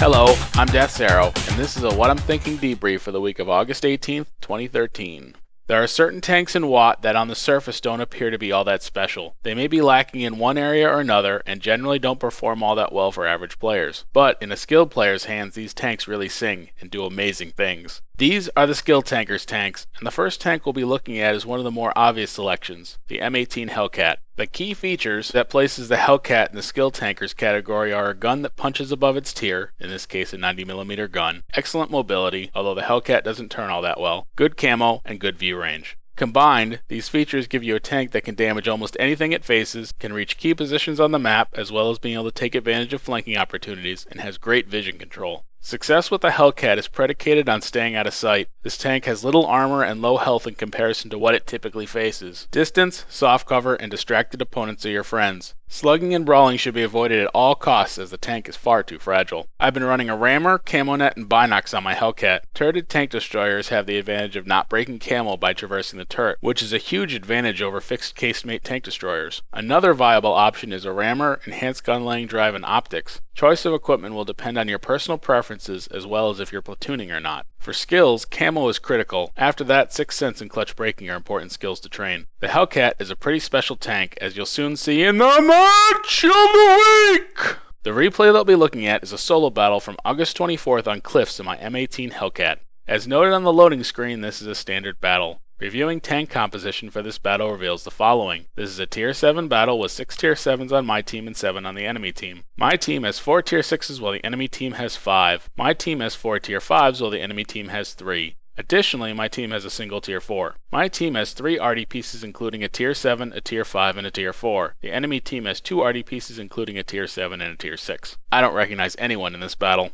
Hello, I'm Death's Arrow, and this is a What I'm Thinking debrief for the week of August 18th, 2013. There are certain tanks in WoT that on the surface don't appear to be all that special. They may be lacking in one area or another, and generally don't perform all that well for average players. But in a skilled player's hands, these tanks really sing and do amazing things. These are the Skill Tankers tanks, and the first tank we'll be looking at is one of the more obvious selections, the M18 Hellcat. The key features that places the Hellcat in the Skill Tankers category are a gun that punches above its tier, in this case a 90mm gun, excellent mobility, although the Hellcat doesn't turn all that well, good camo, and good view range. Combined, these features give you a tank that can damage almost anything it faces, can reach key positions on the map, as well as being able to take advantage of flanking opportunities, and has great vision control. Success with the Hellcat is predicated on staying out of sight. This tank has little armor and low health in comparison to what it typically faces. Distance, soft cover, and distracted opponents are your friends. Slugging and brawling should be avoided at all costs as the tank is far too fragile. I've been running a rammer, camo net, and binocs on my Hellcat. Turreted tank destroyers have the advantage of not breaking camo by traversing the turret, which is a huge advantage over fixed casemate tank destroyers. Another viable option is a rammer, enhanced gun laying drive, and optics. Choice of equipment will depend on your personal preferences as well as if you're platooning or not. For skills, camo is critical. After that, 6th sense and clutch braking are important skills to train. The Hellcat is a pretty special tank, as you'll soon see in the match of the week! The replay that we'll be looking at is a solo battle from August 24th on cliffs in my M18 Hellcat. As noted on the loading screen, this is a standard battle. Reviewing tank composition for this battle reveals the following. This is a Tier 7 battle with 6 Tier 7s on my team and 7 on the enemy team. My team has 4 Tier 6s while the enemy team has 5. My team has 4 Tier 5s while the enemy team has 3. Additionally, my team has a single Tier 4. My team has 3 RD pieces including a Tier 7, a Tier 5, and a Tier 4. The enemy team has 2 RD pieces including a Tier 7 and a Tier 6. I don't recognize anyone in this battle.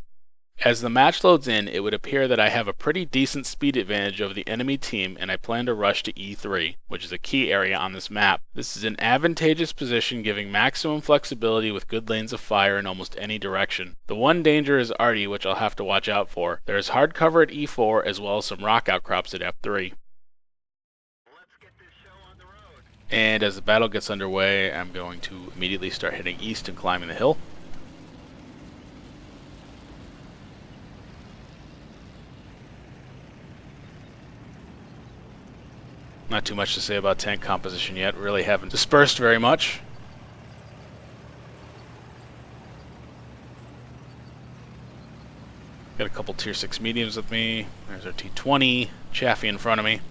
As the match loads in, it would appear that I have a pretty decent speed advantage over the enemy team, and I plan to rush to E3, which is a key area on this map. This is an advantageous position giving maximum flexibility with good lanes of fire in almost any direction. The one danger is Arty, which I'll have to watch out for. There is hard cover at E4 as well as some rock outcrops at F3. And as the battle gets underway, I'm going to immediately start heading east and climbing the hill. Not too much to say about tank composition yet. Really haven't dispersed very much. Got a couple Tier 6 mediums with me. There's our T20, Chaffee in front of me.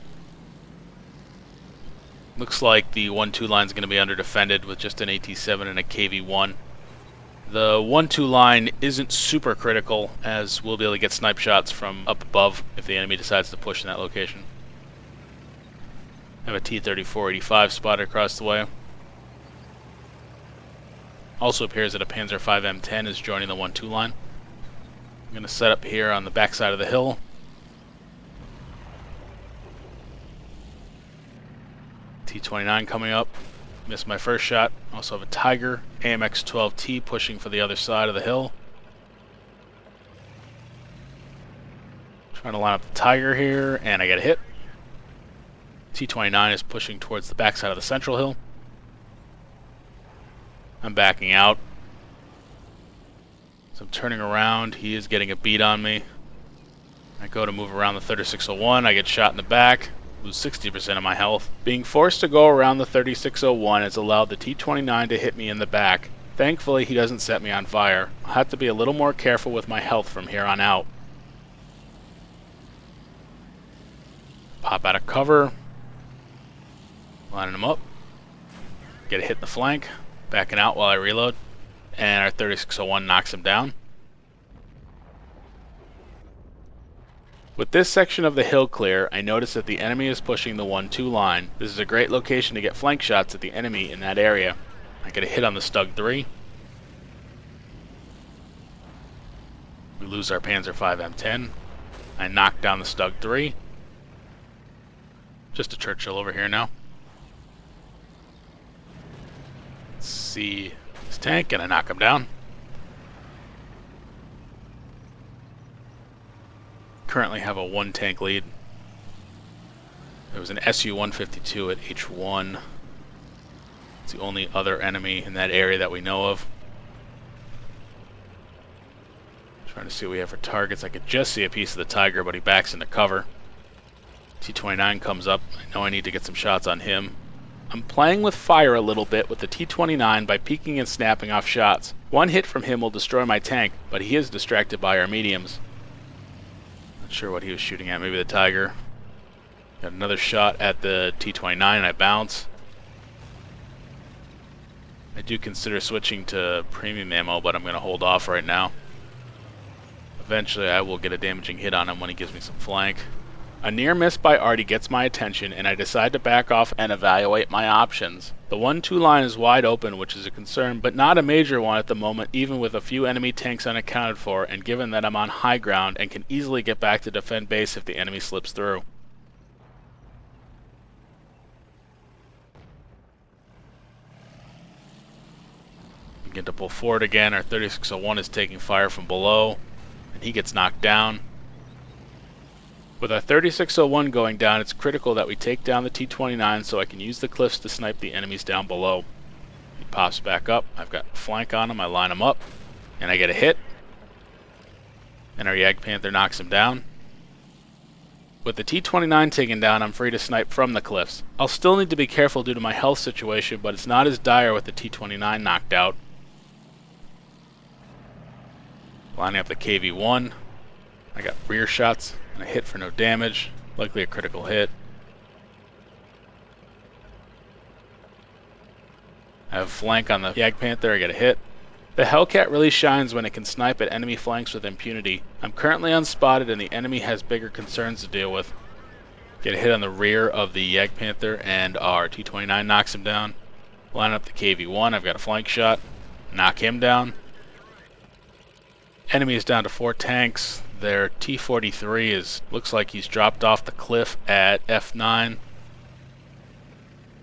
Looks like the 1-2 line is going to be under-defended with just an AT7 and a KV1. The 1-2 line isn't super critical, as we'll be able to get snipe shots from up above if the enemy decides to push in that location. I have a T-34-85 spotted across the way. Also appears that a Panzer V M10 is joining the 1-2 line. I'm going to set up here on the back side of the hill. T-29 coming up. Missed my first shot. Also have a Tiger AMX-12T pushing for the other side of the hill. Trying to line up the Tiger here, and I get a hit. T-29 is pushing towards the backside of the central hill. I'm backing out. So I'm turning around. He is getting a beat on me. I go to move around the 3601. I get shot in the back. Lose 60% of my health. Being forced to go around the 3601 has allowed the T-29 to hit me in the back. Thankfully, he doesn't set me on fire. I'll have to be a little more careful with my health from here on out. Pop out of cover. Lining them up. Get a hit in the flank. Backing out while I reload. And our 3601 knocks him down. With this section of the hill clear, I notice that the enemy is pushing the 1-2 line. This is a great location to get flank shots at the enemy in that area. I get a hit on the Stug 3. We lose our Panzer V M10. I knock down the Stug 3. Just a Churchill over here now. Let's see his tank, and I knock him down. Currently have a 1 tank lead. There was an Su-152 at H1. It's the only other enemy in that area that we know of. Trying to see what we have for targets. I could just see a piece of the Tiger, but he backs into cover. T-29 comes up. I know I need to get some shots on him. I'm playing with fire a little bit with the T-29 by peeking and snapping off shots. One hit from him will destroy my tank, but he is distracted by our mediums. Not sure what he was shooting at. Maybe the Tiger. Got another shot at the T-29. I bounce. I do consider switching to premium ammo, but I'm going to hold off right now. Eventually I will get a damaging hit on him when he gives me some flank. A near miss by Artie gets my attention, and I decide to back off and evaluate my options. The 1-2 line is wide open, which is a concern, but not a major one at the moment, even with a few enemy tanks unaccounted for, and given that I'm on high ground and can easily get back to defend base if the enemy slips through. Begin to pull forward again. Our 3601 is taking fire from below, and he gets knocked down. With our 3601 going down, it's critical that we take down the T-29 so I can use the cliffs to snipe the enemies down below. He pops back up. I've got flank on him. I line him up, and I get a hit. And our Jagdpanther knocks him down. With the T-29 taken down, I'm free to snipe from the cliffs. I'll still need to be careful due to my health situation, but it's not as dire with the T-29 knocked out. Lining up the KV-1. I got rear shots and a hit for no damage, likely a critical hit. I have flank on the Jagdpanther, I get a hit. The Hellcat really shines when it can snipe at enemy flanks with impunity. I'm currently unspotted and the enemy has bigger concerns to deal with. Get a hit on the rear of the Jagdpanther and our T-29 knocks him down. Line up the KV-1, I've got a flank shot, knock him down. Enemy is down to 4 tanks. Their T-43 looks like he's dropped off the cliff at F9.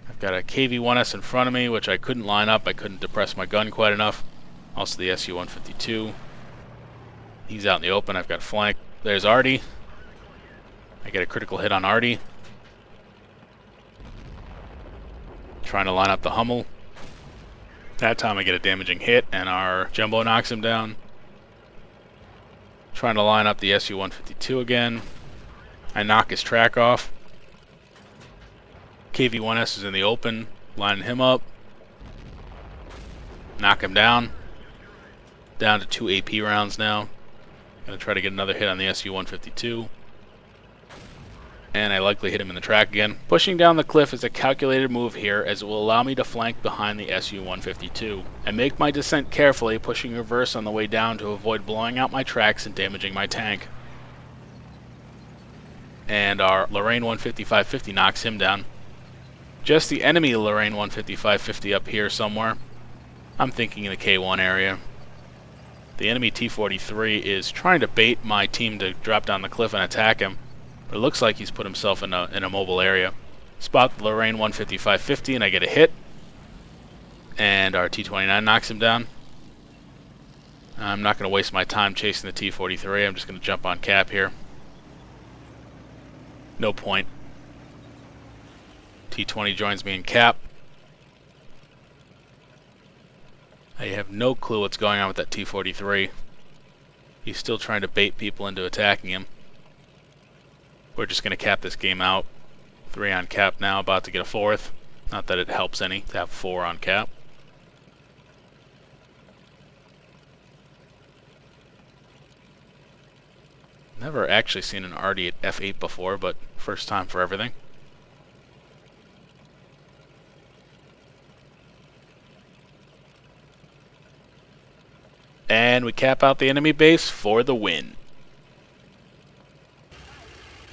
I've got a KV-1S in front of me, which I couldn't line up. I couldn't depress my gun quite enough. Also the SU-152. He's out in the open. I've got flank. There's Artie. I get a critical hit on Artie. Trying to line up the Hummel. That time I get a damaging hit, and our Jumbo knocks him down. Trying to line up the SU-152 again. I knock his track off. KV-1S is in the open, lining him up. Knock him down. Down to 2 AP rounds now. Gonna try to get another hit on the SU-152. And I likely hit him in the track again. Pushing down the cliff is a calculated move here, as it will allow me to flank behind the SU-152. I make my descent carefully, pushing reverse on the way down to avoid blowing out my tracks and damaging my tank. And our Lorraine 155-50 knocks him down. Just the enemy Lorraine 155-50 up here somewhere. I'm thinking in the K1 area. The enemy T-43 is trying to bait my team to drop down the cliff and attack him. It looks like he's put himself in a mobile area. Spot the Lorraine 155-50 and I get a hit. And our T-29 knocks him down. I'm not going to waste my time chasing the T-43. I'm just going to jump on cap here. No point. T-20 joins me in cap. I have no clue what's going on with that T-43. He's still trying to bait people into attacking him. We're just going to cap this game out. 3 on cap now, about to get a 4th. Not that it helps any to have 4 on cap. Never actually seen an Artie at F8 before, but first time for everything. And we cap out the enemy base for the win.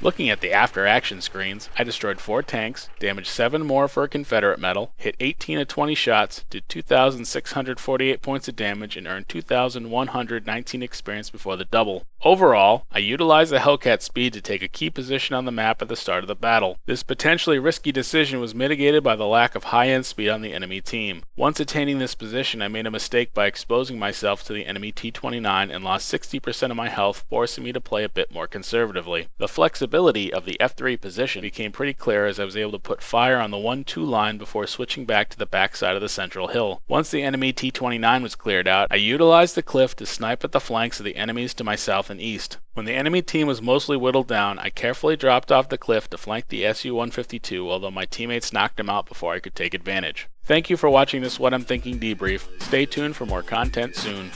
Looking at the after action screens, I destroyed 4 tanks, damaged 7 more for a Confederate medal, hit 18 of 20 shots, did 2,648 points of damage, and earned 2,119 experience before the double. Overall, I utilized the Hellcat speed to take a key position on the map at the start of the battle. This potentially risky decision was mitigated by the lack of high-end speed on the enemy team. Once attaining this position, I made a mistake by exposing myself to the enemy T-29 and lost 60% of my health, forcing me to play a bit more conservatively. The flexibility of the F3 position became pretty clear as I was able to put fire on the 1-2 line before switching back to the backside of the central hill. Once the enemy T-29 was cleared out, I utilized the cliff to snipe at the flanks of the enemies to my south and east. When the enemy team was mostly whittled down, I carefully dropped off the cliff to flank the Su-152, although my teammates knocked him out before I could take advantage. Thank you for watching this What I'm Thinking debrief. Stay tuned for more content soon.